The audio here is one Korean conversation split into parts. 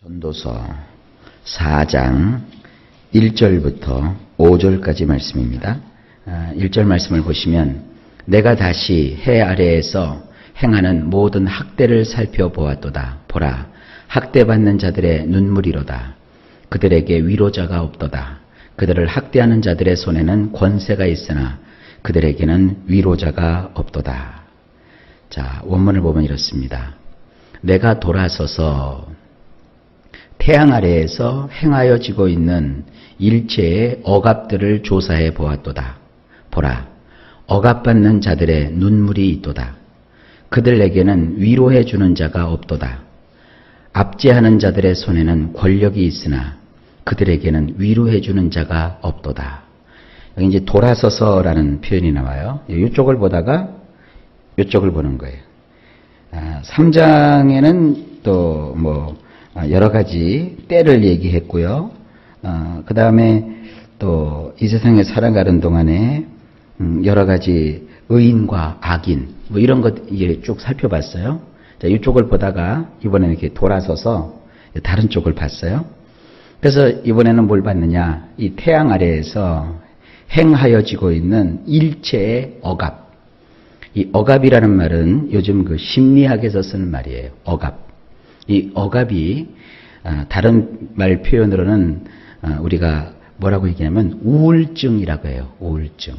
전도서 4장 1절부터 5절까지 말씀입니다. 1절 말씀을 보시면 내가 다시 해 아래에서 행하는 모든 학대를 살펴보았도다. 보라, 학대받는 자들의 눈물이로다. 그들에게 위로자가 없도다. 그들을 학대하는 자들의 손에는 권세가 있으나 그들에게는 위로자가 없도다. 자, 원문을 보면 이렇습니다. 내가 돌아서서 태양 아래에서 행하여지고 있는 일체의 억압들을 조사해 보았도다. 보라, 억압받는 자들의 눈물이 있도다. 그들에게는 위로해 주는 자가 없도다. 압제하는 자들의 손에는 권력이 있으나 그들에게는 위로해 주는 자가 없도다. 여기 이제 돌아서서라는 표현이 나와요. 이쪽을 보다가 이쪽을 보는 거예요. 3장에는 또 여러 가지 때를 얘기했고요. 그 다음에 또 이 세상에 살아가는 동안에 여러 가지 의인과 악인 이런 것 쭉 살펴봤어요. 자, 이쪽을 보다가 이번에는 이렇게 돌아서서 다른 쪽을 봤어요. 그래서 이번에는 뭘 봤느냐? 이 태양 아래에서 행하여지고 있는 일체의 억압. 이 억압이라는 말은 요즘 그 심리학에서 쓰는 말이에요. 억압. 이 억압이 다른 말 표현으로는 우리가 뭐라고 얘기하냐면 우울증이라고 해요. 우울증.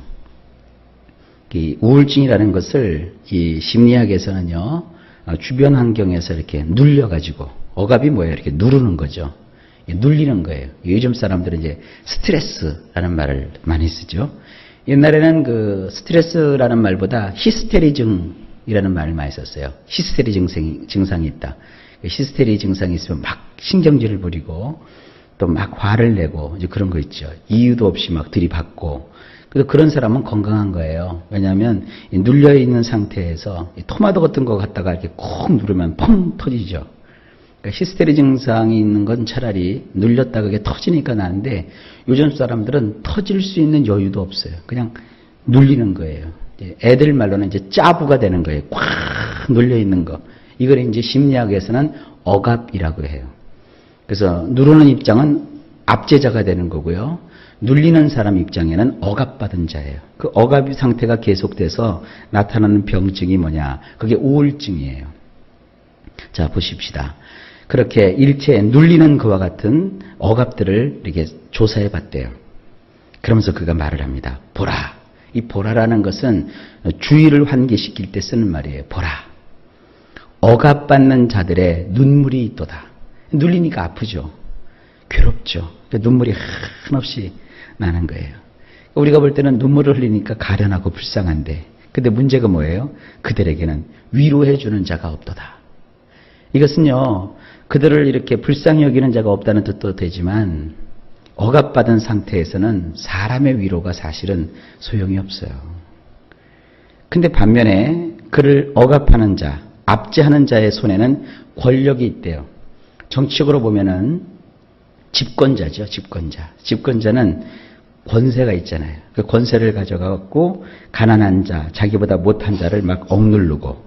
이 우울증이라는 것을 이 심리학에서는요, 주변 환경에서 이렇게 눌려가지고, 억압이 뭐예요? 이렇게 누르는 거죠. 눌리는 거예요. 요즘 사람들은 이제 스트레스라는 말을 많이 쓰죠. 옛날에는 그 스트레스라는 말보다 히스테리증이라는 말을 많이 썼어요. 히스테리 증상이 있다. 히스테리 증상이 있으면 막 신경질을 부리고 또 막 화를 내고 이제 그런 거 있죠. 이유도 없이 막 들이받고. 그래서 그런 사람은 건강한 거예요. 왜냐하면 눌려 있는 상태에서 토마토 같은 거 갖다가 이렇게 콕 누르면 펑 터지죠. 그러니까 히스테리 증상이 있는 건 차라리 눌렸다가 그게 터지니까 나는데 요즘 사람들은 터질 수 있는 여유도 없어요. 그냥 눌리는 거예요. 애들 말로는 이제 짜부가 되는 거예요. 꽉 눌려 있는 거. 이걸 이제 심리학에서는 억압이라고 해요. 그래서 누르는 입장은 압제자가 되는 거고요. 눌리는 사람 입장에는 억압받은 자예요. 그 억압 상태가 계속돼서 나타나는 병증이 뭐냐? 그게 우울증이에요. 자, 보십시다. 그렇게 일체에 눌리는 그와 같은 억압들을 이렇게 조사해 봤대요. 그러면서 그가 말을 합니다. 보라. 이 보라라는 것은 주의를 환기시킬 때 쓰는 말이에요. 보라. 억압받는 자들의 눈물이 있도다. 눌리니까 아프죠. 괴롭죠. 눈물이 한없이 나는 거예요. 우리가 볼 때는 눈물을 흘리니까 가련하고 불쌍한데, 근데 문제가 뭐예요? 그들에게는 위로해 주는 자가 없도다. 이것은요, 그들을 이렇게 불쌍히 여기는 자가 없다는 뜻도 되지만 억압받은 상태에서는 사람의 위로가 사실은 소용이 없어요. 근데 반면에 그를 억압하는 자, 압제하는 자의 손에는 권력이 있대요. 정치적으로 보면은 집권자죠. 집권자. 집권자는 권세가 있잖아요. 그 권세를 가져가고 가난한 자, 자기보다 못한 자를 막 억누르고,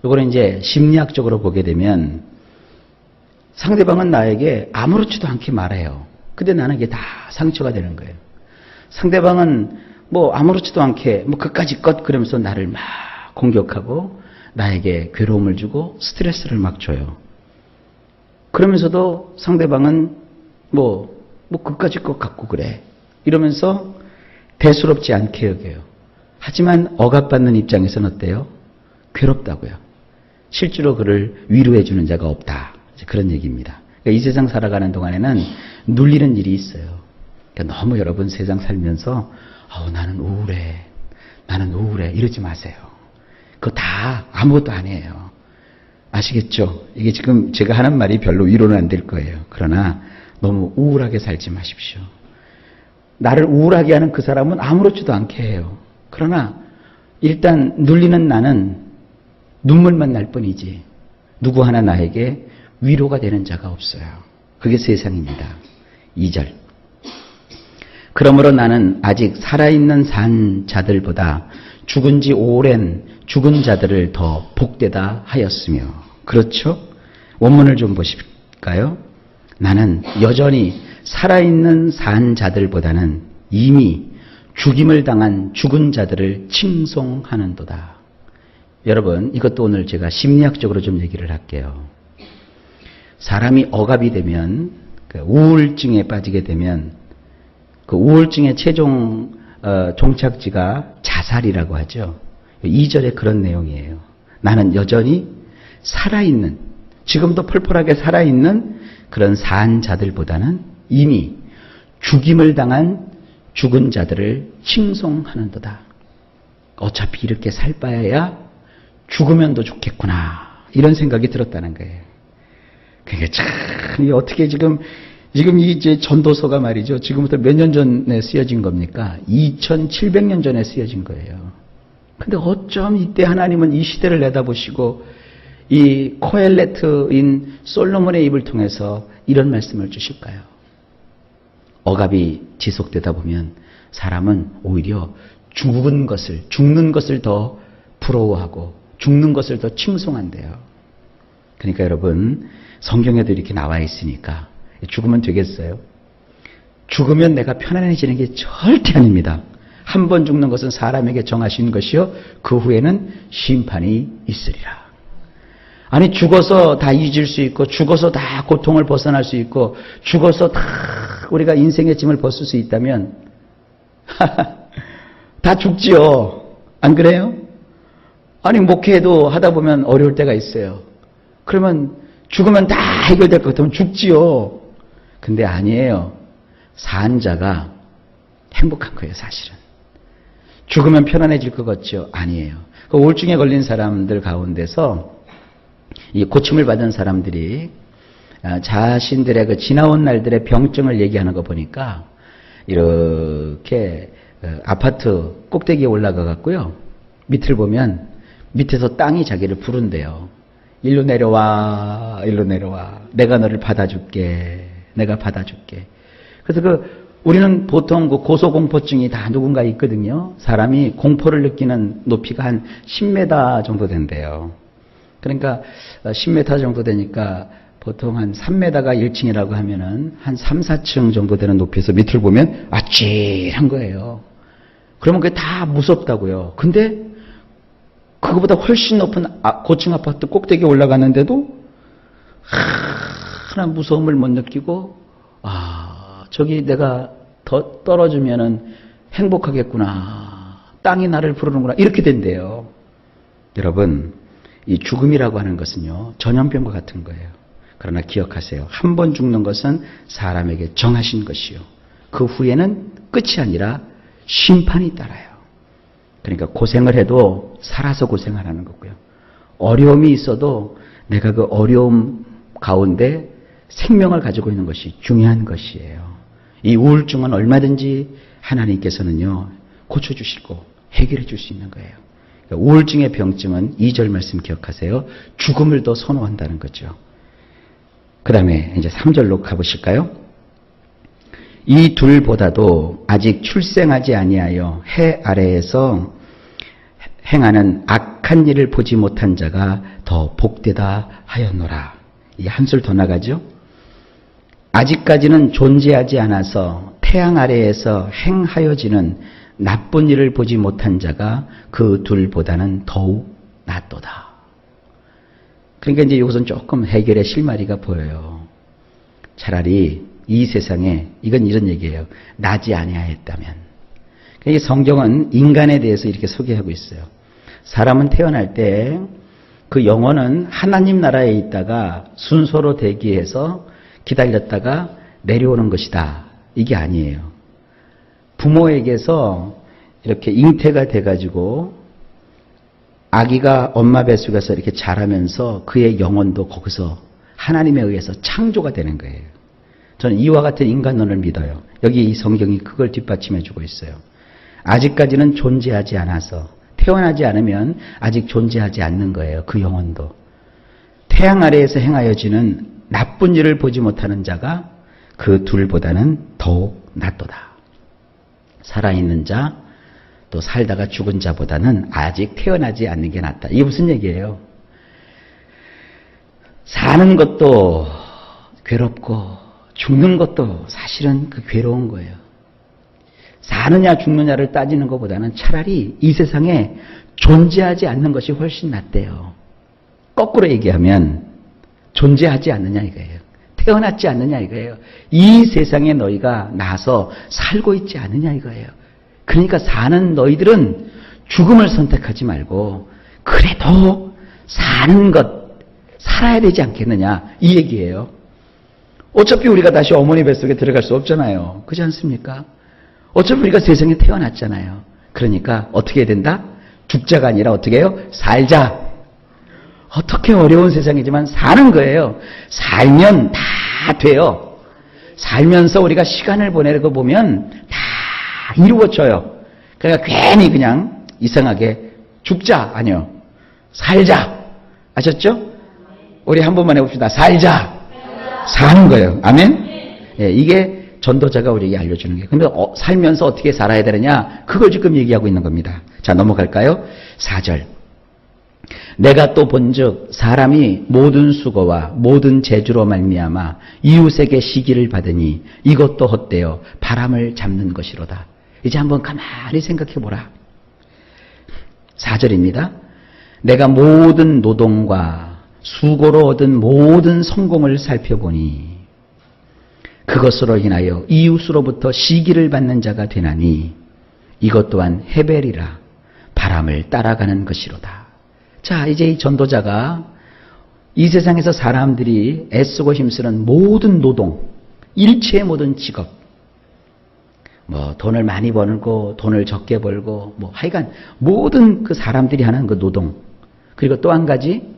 이거는 이제 심리학적으로 보게 되면 상대방은 나에게 아무렇지도 않게 말해요. 근데 나는 이게 다 상처가 되는 거예요. 상대방은 아무렇지도 않게 그까짓 것 그러면서 나를 막 공격하고 나에게 괴로움을 주고 스트레스를 막 줘요. 그러면서도 상대방은 그까짓 것 갖고 그래. 이러면서 대수롭지 않게 여겨요. 하지만 억압받는 입장에서는 어때요? 괴롭다고요. 실제로 그를 위로해 주는 자가 없다. 그런 얘기입니다. 그러니까 이 세상 살아가는 동안에는 눌리는 일이 있어요. 그러니까 너무 여러분 세상 살면서 나는 우울해 이러지 마세요. 그거 다 아무것도 아니에요. 아시겠죠? 이게 지금 제가 하는 말이 별로 위로는 안 될 거예요. 그러나 너무 우울하게 살지 마십시오. 나를 우울하게 하는 그 사람은 아무렇지도 않게 해요. 그러나 일단 눌리는 나는 눈물만 날 뿐이지 누구 하나 나에게 위로가 되는 자가 없어요. 그게 세상입니다. 2절. 그러므로 나는 아직 살아있는 산 자들보다 죽은 지 오랜 죽은 자들을 더 복되다 하였으며. 그렇죠? 원문을 좀 보실까요? 나는 여전히 살아있는 산 자들보다는 이미 죽임을 당한 죽은 자들을 칭송하는도다. 여러분, 이것도 오늘 제가 심리학적으로 좀 얘기를 할게요. 사람이 억압이 되면, 우울증에 빠지게 되면, 그 우울증의 최종 종착지가 자살이라고 하죠. 2절에 그런 내용이에요. 나는 여전히 살아있는, 지금도 펄펄하게 살아있는 그런 산 자들보다는 이미 죽임을 당한 죽은 자들을 칭송하는도다. 어차피 이렇게 살 바에야 죽으면 더 좋겠구나. 이런 생각이 들었다는 거예요. 그게 참, 어떻게 지금 이 이제 전도서가 말이죠. 지금부터 몇 년 전에 쓰여진 겁니까? 2700년 전에 쓰여진 거예요. 근데 어쩜 이때 하나님은 이 시대를 내다보시고 이 코엘레트인 솔로몬의 입을 통해서 이런 말씀을 주실까요? 억압이 지속되다 보면 사람은 오히려 죽는 것을 더 부러워하고 죽는 것을 더 칭송한대요. 그러니까 여러분, 성경에도 이렇게 나와 있으니까 죽으면 되겠어요? 죽으면 내가 편안해지는 게 절대 아닙니다. 한 번 죽는 것은 사람에게 정하신 것이요 그 후에는 심판이 있으리라. 아니, 죽어서 다 잊을 수 있고 죽어서 다 고통을 벗어날 수 있고 죽어서 다 우리가 인생의 짐을 벗을 수 있다면 다 죽지요. 안 그래요? 아니, 목회도 하다 보면 어려울 때가 있어요. 그러면 죽으면 다 해결될 것 같으면 죽지요. 근데 아니에요. 산 자가 행복한 거예요, 사실은. 죽으면 편안해질 것 같죠? 아니에요. 그 우울증에 걸린 사람들 가운데서 이 고침을 받은 사람들이 자신들의 그 지나온 날들의 병증을 얘기하는 거 보니까 이렇게 아파트 꼭대기에 올라가 갖고요. 밑을 보면 밑에서 땅이 자기를 부른대요. 일로 내려와, 일로 내려와. 내가 너를 받아줄게. 내가 받아줄게. 그래서 우리는 보통 그 고소공포증이 다 누군가 있거든요. 사람이 공포를 느끼는 높이가 한 10m 정도 된대요. 그러니까 10m 정도 되니까 보통 한 3m가 1층이라고 하면은 한 3, 4층 정도 되는 높이에서 밑을 보면 아찔한 거예요. 그러면 그게 다 무섭다고요. 근데 그거보다 훨씬 높은 고층 아파트 꼭대기에 올라갔는데도 하나 무서움을 못 느끼고 저기 내가 더 떨어지면은 행복하겠구나. 땅이 나를 부르는구나. 이렇게 된대요. 여러분, 이 죽음이라고 하는 것은요, 전염병과 같은 거예요. 그러나 기억하세요. 한 번 죽는 것은 사람에게 정하신 것이요. 그 후에는 끝이 아니라 심판이 따라요. 그러니까 고생을 해도 살아서 고생하라는 거고요. 어려움이 있어도 내가 그 어려움 가운데 생명을 가지고 있는 것이 중요한 것이에요. 이 우울증은 얼마든지 하나님께서는요, 고쳐주시고 해결해 줄 수 있는 거예요. 그러니까 우울증의 병증은 2절 말씀 기억하세요. 죽음을 더 선호한다는 거죠. 그 다음에 이제 3절로 가보실까요? 이 둘보다도 아직 출생하지 아니하여 해 아래에서 행하는 악한 일을 보지 못한 자가 더 복되다 하였노라. 이 한술 더 나가죠? 아직까지는 존재하지 않아서 태양 아래에서 행하여지는 나쁜 일을 보지 못한 자가 그 둘보다는 더욱 낫도다. 그러니까 이제 이것은 조금 해결의 실마리가 보여요. 차라리 이 세상에, 이건 이런 얘기예요. 나지 아니하였다면. 그러니까 성경은 인간에 대해서 이렇게 소개하고 있어요. 사람은 태어날 때 그 영혼은 하나님 나라에 있다가 순서로 대기해서 기다렸다가 내려오는 것이다. 이게 아니에요. 부모에게서 이렇게 잉태가 돼가지고 아기가 엄마 뱃속에서 이렇게 자라면서 그의 영혼도 거기서 하나님에 의해서 창조가 되는 거예요. 저는 이와 같은 인간론을 믿어요. 여기 이 성경이 그걸 뒷받침해 주고 있어요. 아직까지는 존재하지 않아서, 태어나지 않으면 아직 존재하지 않는 거예요. 그 영혼도. 태양 아래에서 행하여지는 나쁜 일을 보지 못하는 자가 그 둘보다는 더욱 낫도다. 살아있는 자, 또 살다가 죽은 자보다는 아직 태어나지 않는 게 낫다. 이게 무슨 얘기예요? 사는 것도 괴롭고 죽는 것도 사실은 그 괴로운 거예요. 사느냐 죽느냐를 따지는 것보다는 차라리 이 세상에 존재하지 않는 것이 훨씬 낫대요. 거꾸로 얘기하면 존재하지 않느냐 이거예요. 태어났지 않느냐 이거예요. 이 세상에 너희가 나서 살고 있지 않느냐 이거예요. 그러니까 사는 너희들은 죽음을 선택하지 말고 그래도 사는 것 살아야 되지 않겠느냐 이 얘기예요. 어차피 우리가 다시 어머니 뱃속에 들어갈 수 없잖아요. 그렇지 않습니까? 어차피 우리가 세상에 태어났잖아요. 그러니까 어떻게 해야 된다? 죽자가 아니라 어떻게 해요? 살자. 어떻게 어려운 세상이지만 사는 거예요. 살면 다 돼요. 살면서 우리가 시간을 보내고 보면 다 이루어져요. 그러니까 괜히 그냥 이상하게 죽자 아니요. 살자. 아셨죠? 우리 한 번만 해봅시다. 살자. 사는 거예요. 아멘? 예, 이게 전도자가 우리에게 알려주는 거예요. 근데 살면서 어떻게 살아야 되느냐? 그걸 지금 얘기하고 있는 겁니다. 자, 넘어갈까요? 4절. 내가 또 본즉 사람이 모든 수고와 모든 재주로 말미암아 이웃에게 시기를 받으니 이것도 헛되어 바람을 잡는 것이로다. 이제 한번 가만히 생각해 보라. 4절입니다. 내가 모든 노동과 수고로 얻은 모든 성공을 살펴보니 그것으로 인하여 이웃으로부터 시기를 받는 자가 되나니 이것 또한 헤벨이라 바람을 따라가는 것이로다. 자, 이제 이 전도자가 이 세상에서 사람들이 애쓰고 힘쓰는 모든 노동, 일체의 모든 직업, 돈을 많이 벌고 돈을 적게 벌고 하여간 모든 그 사람들이 하는 그 노동, 그리고 또 한 가지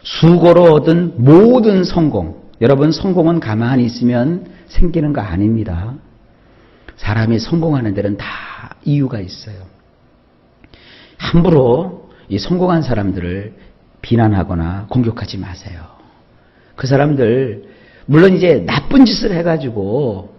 수고로 얻은 모든 성공. 여러분, 성공은 가만히 있으면 생기는 거 아닙니다. 사람이 성공하는 데는 다 이유가 있어요. 함부로 이 성공한 사람들을 비난하거나 공격하지 마세요. 그 사람들 물론 이제 나쁜 짓을 해가지고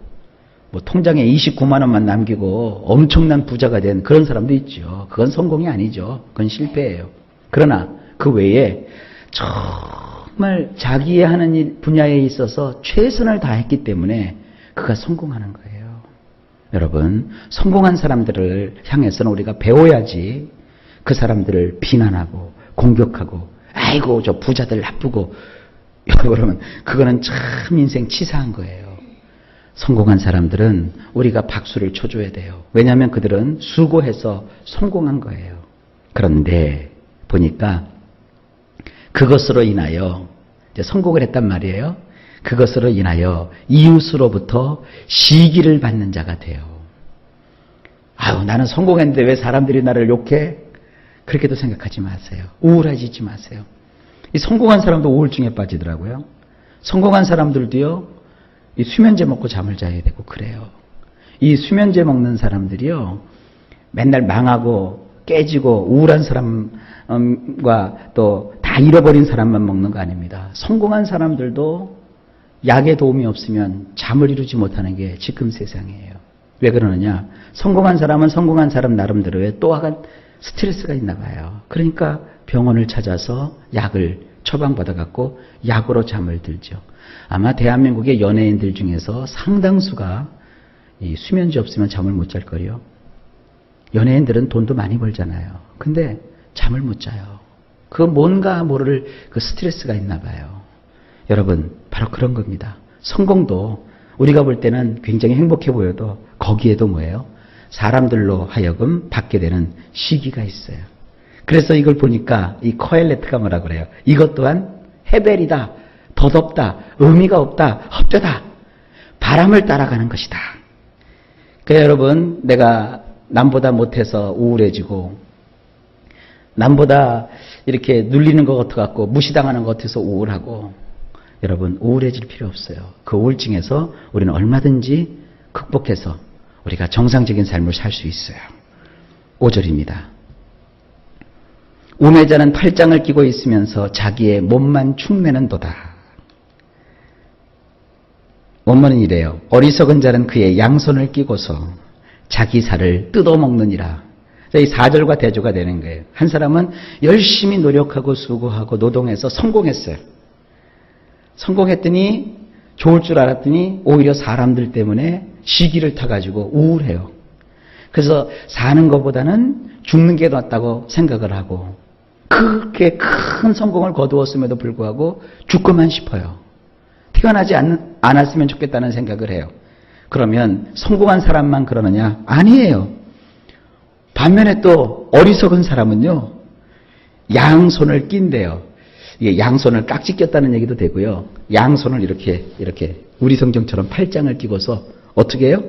통장에 29만 원만 남기고 엄청난 부자가 된 그런 사람도 있죠. 그건 성공이 아니죠. 그건 실패예요. 그러나 그 외에 정말 자기의 하는 일 분야에 있어서 최선을 다했기 때문에 그가 성공하는 거예요. 여러분, 성공한 사람들을 향해서는 우리가 배워야지 그 사람들을 비난하고 공격하고 아이고 저 부자들 나쁘고 그러면 그거는 참 인생 치사한 거예요. 성공한 사람들은 우리가 박수를 쳐줘야 돼요. 왜냐하면 그들은 수고해서 성공한 거예요. 그런데 보니까 그것으로 인하여 이제 성공을 했단 말이에요. 그것으로 인하여 이웃으로부터 시기를 받는 자가 돼요. 아유, 나는 성공했는데 왜 사람들이 나를 욕해? 그렇게도 생각하지 마세요. 우울해지지 마세요. 이 성공한 사람도 우울증에 빠지더라고요. 성공한 사람들도요, 이 수면제 먹고 잠을 자야 되고 그래요. 이 수면제 먹는 사람들이요, 맨날 망하고 깨지고 우울한 사람과 또 다 잃어버린 사람만 먹는 거 아닙니다. 성공한 사람들도 약의 도움이 없으면 잠을 이루지 못하는 게 지금 세상이에요. 왜 그러느냐? 성공한 사람은 성공한 사람 나름대로의 또 하나 스트레스가 있나 봐요. 그러니까 병원을 찾아서 약을 처방받아갖고 약으로 잠을 들죠. 아마 대한민국의 연예인들 중에서 상당수가 이 수면제 없으면 잠을 못 잘 거요. 연예인들은 돈도 많이 벌잖아요. 근데 잠을 못 자요. 그 뭔가 모를 그 스트레스가 있나 봐요. 여러분, 바로 그런 겁니다. 성공도 우리가 볼 때는 굉장히 행복해 보여도 거기에도 뭐예요? 사람들로 하여금 받게 되는 시기가 있어요. 그래서 이걸 보니까 이 코엘레트가 뭐라 그래요? 이것 또한 헤벨이다, 덧없다, 의미가 없다, 헛되다, 바람을 따라가는 것이다. 그래서 여러분, 내가 남보다 못해서 우울해지고 남보다 이렇게 눌리는 것 같아갖고 무시당하는 것 같아서 우울하고, 여러분 우울해질 필요 없어요. 그 우울증에서 우리는 얼마든지 극복해서 우리가 정상적인 삶을 살 수 있어요. 5절입니다. 우매자는 팔짱을 끼고 있으면서 자기의 몸만 축내는도다. 원문은 이래요. 어리석은 자는 그의 양손을 끼고서 자기 살을 뜯어먹느니라. 이 4절과 대조가 되는 거예요. 한 사람은 열심히 노력하고 수고하고 노동해서 성공했어요. 성공했더니 좋을 줄 알았더니 오히려 사람들 때문에 시기를 타가지고 우울해요. 그래서 사는 것보다는 죽는 게 낫다고 생각을 하고 그렇게 큰 성공을 거두었음에도 불구하고 죽고만 싶어요. 태어나지 않았으면 좋겠다는 생각을 해요. 그러면 성공한 사람만 그러느냐? 아니에요. 반면에 또 어리석은 사람은요. 양손을 낀대요. 이게 양손을 깍지 꼈다는 얘기도 되고요. 양손을 이렇게 우리 성경처럼 팔짱을 끼고서 어떻게 해요?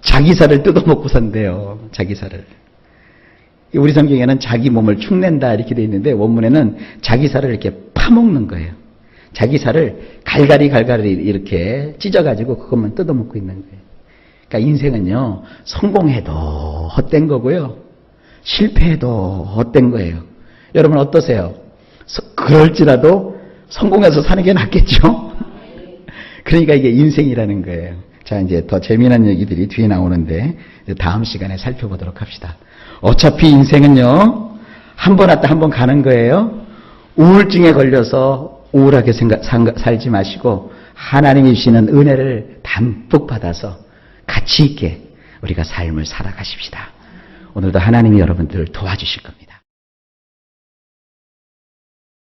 자기살을 뜯어먹고 산대요. 자기살을. 우리 성경에는 자기 몸을 축낸다 이렇게 되어 있는데 원문에는 자기살을 이렇게 파먹는 거예요. 자기살을 갈갈이 이렇게 찢어가지고 그것만 뜯어먹고 있는 거예요. 그러니까 인생은요. 성공해도 헛된 거고요. 실패해도 헛된 거예요. 여러분 어떠세요? 그럴지라도 성공해서 사는 게 낫겠죠? 그러니까 이게 인생이라는 거예요. 자, 이제 더 재미난 얘기들이 뒤에 나오는데 다음 시간에 살펴보도록 합시다. 어차피 인생은요. 한 번 왔다 한 번 가는 거예요. 우울증에 걸려서 우울하게 살지 마시고 하나님이 주시는 은혜를 담뿍 받아서 가치 있게 우리가 삶을 살아가십시다. 오늘도 하나님이 여러분들을 도와주실 겁니다.